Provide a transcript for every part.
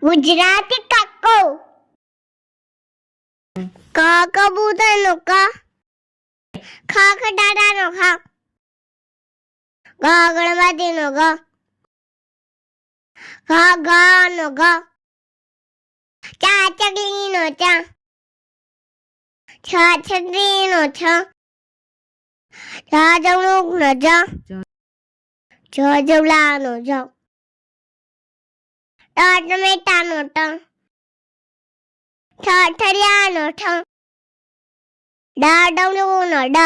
ગુજરાતી કાકો ક કબૂતરનો ક ખા ખટારાનો ખા ગ ગણપતિનો ગ ઘ ઘનો ઘ ચા ચકલીનો ચા છ છત્રીનો છ જ જમરૂકનો જ જ જવલાનો જ ટ ટમેટાનો ટ ઠ ઠરિયાનો ઠ ડ ડમરૂનો ડ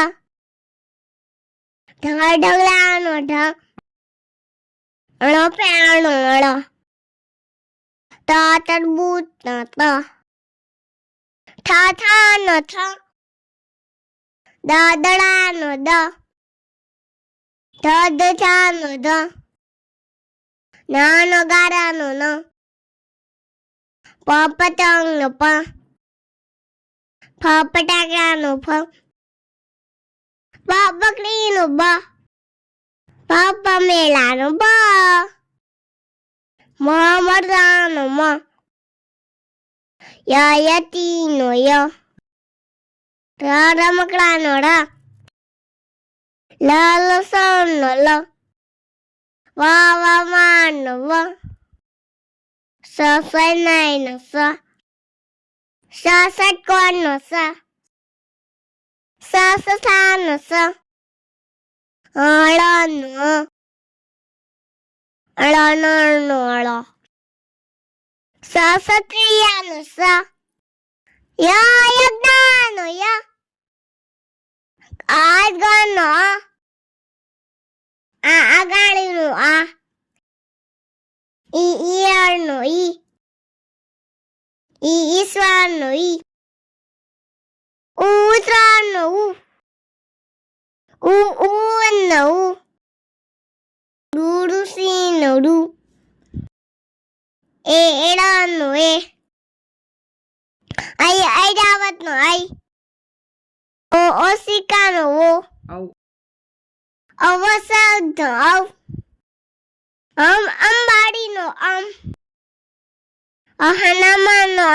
ઢ ઢગલાનો ઢ ણ પેણનો ળ ત તરબૂચનો ત ઠ ઠાનો ઠ દ દડાનો દ ઢ દજાનો ધ ન નગારાનો ન પ પતંગનો પ ફ ફટાકડાનો ફ બ બકરીનો બ ભ પમેલાનો બ મ મરદાનો મ ય યતીનો ય ર રમકડાનો ર લ લસણનો લ વ વાવાનો વ સ સનાઈનો સ સ ષટકોણનો સ સ સસાનો સ ળનો ળનળનો ળ સ સત્રિયાનો સ ય યજ્ઞાનો ય આ ગણનો આ આગાડીનો આ ઈયળનો ઈ ઈશ્વરનો ઈ ઉત્તરાયણનો ઉનો ઋષિનો ઋ એડાનો એ ઐરાવતનો આઈ ઓશિકાનો ઓ અવસરનો અવ અંબાડીનો અહનામાનો